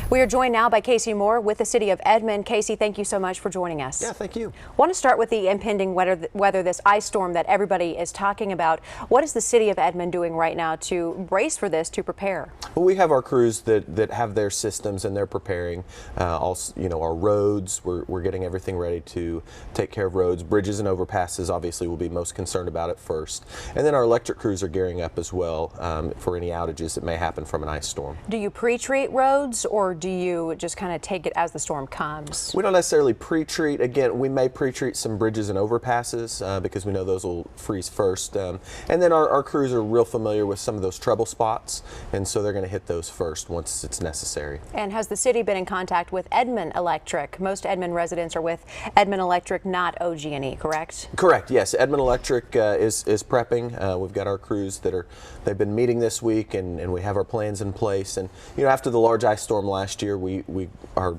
We are joined now by Casey Moore with the City of Edmond. Casey, thank you so much for joining us. Yeah, thank you. I want to start with the impending weather, this ice storm that everybody is talking about. What is the City of Edmond doing right now to brace for this, to prepare? Well, we have our crews that have their systems and they're preparing. Also, our roads, we're getting everything ready to take care of roads. Bridges and overpasses, obviously, we'll be most concerned about it first. And then our electric crews are gearing up as well for any outages that may happen from an ice storm. Do you pre-treat roads, or do you just kind of take it as the storm comes? We don't necessarily pre-treat. Again, we may pre-treat some bridges and overpasses because we know those will freeze first. And then our crews are real familiar with some of those trouble spots, and so they're going to hit those first once it's necessary. And has the city been in contact with Edmond Electric? Most Edmond residents are with Edmond Electric, not OG&E, correct? Correct, yes. Edmond Electric is prepping. We've got our crews they've been meeting this week, and we have our plans in place. And after the large ice storm last year, we are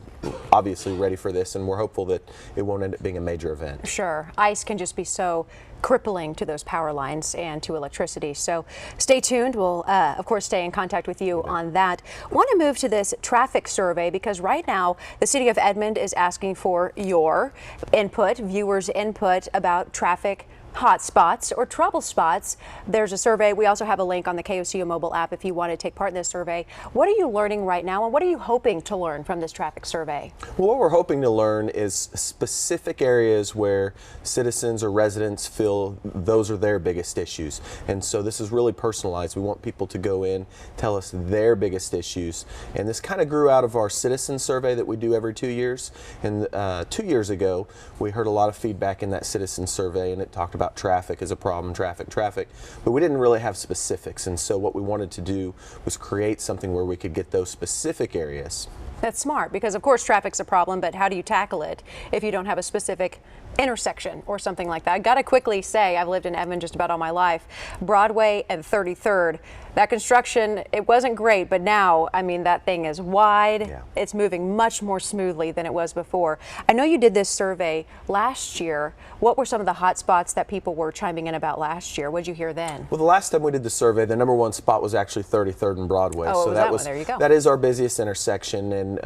obviously ready for this, and we're hopeful that it won't end up being a major event. Sure. Ice can just be so crippling to those power lines and to electricity. So stay tuned. We'll, of course, stay in contact with you on that. I want to move to this traffic survey because right now the City of Edmond is asking for your input, viewers' input about traffic hot spots or trouble spots. There's a survey. We also have a link on the KOCO mobile app if you want to take part in this survey. What are you learning right now, and what are you hoping to learn from this traffic survey? Well, what we're hoping to learn is specific areas where citizens or residents feel those are their biggest issues. And so this is really personalized. We want people to go in, tell us their biggest issues. And this kind of grew out of our citizen survey that we do every 2 years. And 2 years ago, we heard a lot of feedback in that citizen survey, and it talked about traffic as a problem, traffic, but we didn't really have specifics. And so what we wanted to do was create something where we could get those specific areas. That's smart, because of course traffic's a problem, but how do you tackle it if you don't have a specific intersection or something like that? I gotta quickly say, I've lived in Edmond just about all my life. Broadway and 33rd, that construction, it wasn't great, but now, I mean, that thing is wide. Yeah. It's moving much more smoothly than it was before. I know you did this survey last year. What were some of the hot spots that people were chiming in about last year? What did you hear then? Well, the last time we did the survey, the #1 spot was actually 33rd and Broadway. Oh, so that was, there you go. That is our busiest intersection, and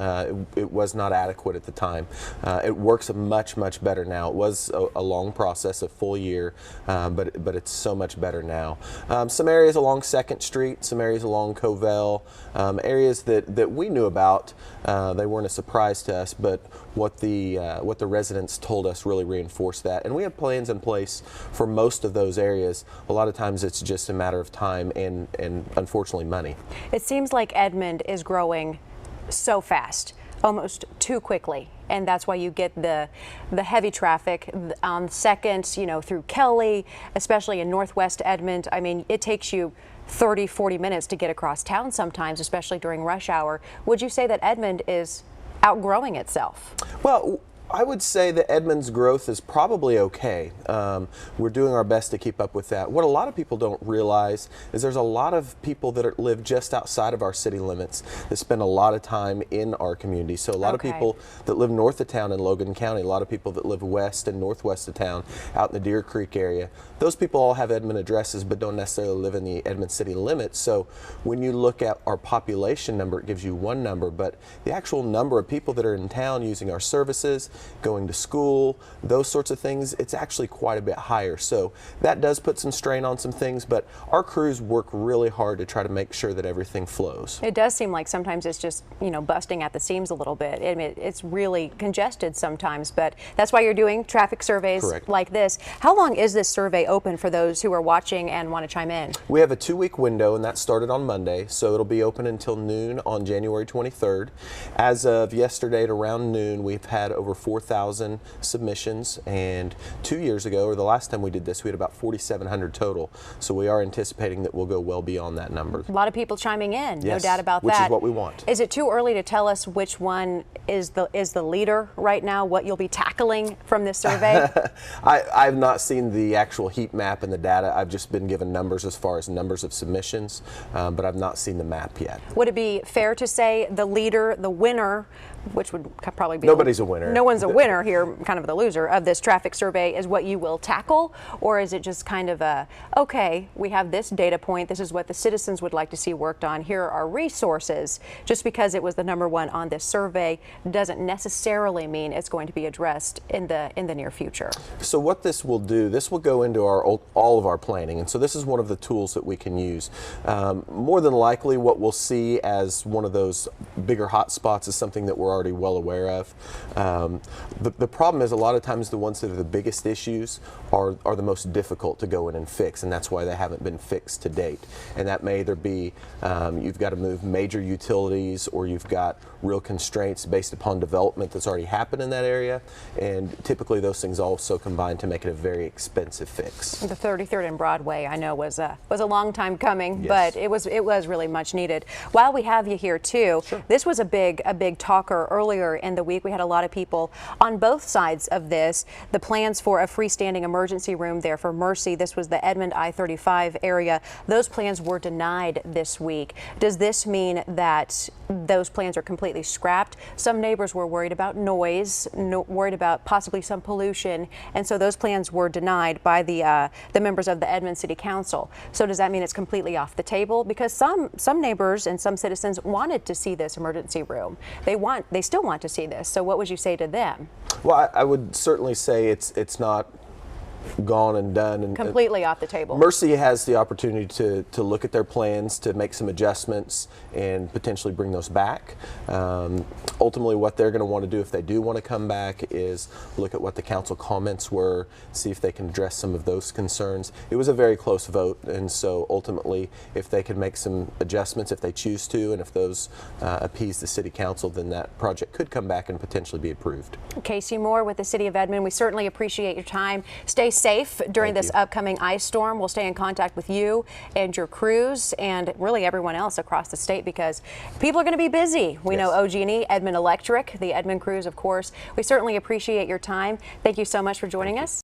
it was not adequate at the time. It works much better now. It was a long process, a full year, but it's so much better now. Some areas along 2nd Street, some areas along Covell, areas that we knew about. They weren't a surprise to us, but what the residents told us really reinforced that. And we have plans in place for most of those areas. A lot of times it's just a matter of time and unfortunately money. It seems like Edmond is growing so fast, almost too quickly, and that's why you get the heavy traffic on 2nd, through Kelly, especially in Northwest Edmond. I mean, it takes you 30-40 minutes to get across town sometimes, especially during rush hour. Would you say that Edmond is outgrowing itself? Well, I would say that Edmond's growth is probably okay. We're doing our best to keep up with that. What a lot of people don't realize is there's a lot of people that live just outside of our city limits that spend a lot of time in our community. So a lot of people that live north of town in Logan County, a lot of people that live west and northwest of town out in the Deer Creek area. Those people all have Edmond addresses but don't necessarily live in the Edmond city limits. So when you look at our population number, it gives you one number, but the actual number of people that are in town using our services, going to school, those sorts of things, it's actually quite a bit higher. So that does put some strain on some things, but our crews work really hard to try to make sure that everything flows. It does seem like sometimes it's just, busting at the seams a little bit. I mean, it's really congested sometimes, but that's why you're doing traffic surveys like this. How long is this survey open for those who are watching and want to chime in? We have a 2-week window, and that started on Monday, so it'll be open until noon on January 23rd. As of yesterday at around noon, we've had over 4,000 submissions, and 2 years ago, or the last time we did this, we had about 4,700 total. So we are anticipating that we'll go well beyond that number. A lot of people chiming in, yes, no doubt about that. Which is what we want. Is it too early to tell us which one is the leader right now, what you'll be tackling from this survey? I've not seen the actual heat map and the data. I've just been given numbers as far as numbers of submissions, but I've not seen the map yet. Would it be fair to say the leader, the winner, which would probably be... Nobody's a winner. No one's one's a winner here, kind of the loser of this traffic survey is what you will tackle, or is it just kind of a, okay, we have this data point, this is what the citizens would like to see worked on, here are our resources. Just because it was the #1 on this survey doesn't necessarily mean it's going to be addressed in the near future. So what this will do, this will go into all of our planning, and so this is one of the tools that we can use. More than likely what we'll see as one of those bigger hot spots is something that we're already well aware of. The problem is a lot of times the ones that are the biggest issues are the most difficult to go in and fix, and that's why they haven't been fixed to date. And that may either be you've got to move major utilities, or you've got real constraints based upon development that's already happened in that area, and typically those things also combine to make it a very expensive fix. The 33rd and Broadway, I know, was a long time coming, Yes. but it was really much needed. While we have you here too, Sure. This was a big talker earlier in the week. We had a lot of people on both sides of this. The plans for a freestanding emergency room there for Mercy. This was the Edmond I-35 area. Those plans were denied this week. Does this mean that those plans are completely scrapped? Some neighbors were worried about noise, worried about possibly some pollution, and so those plans were denied by the members of the Edmond City Council. So does that mean it's completely off the table? Because some neighbors and some citizens wanted to see this emergency room. They still want to see this. So what would you say to them? Well, I would certainly say it's not gone and done and Completely off the table. Mercy has the opportunity to look at their plans, to make some adjustments and potentially bring those back. Ultimately what they're going to want to do if they do want to come back is look at what the council comments were, see if they can address some of those concerns. It was a very close vote, and so ultimately if they can make some adjustments if they choose to, and if those appease the city council, then that project could come back and potentially be approved. Casey Moore with the City of Edmond, we certainly appreciate your time. Stay safe during this upcoming ice storm. We'll stay in contact with you and your crews and really everyone else across the state because people are going to be busy. We know OG&E, Edmond Electric, the Edmond crews, of course. We certainly appreciate your time. Thank you so much for joining us.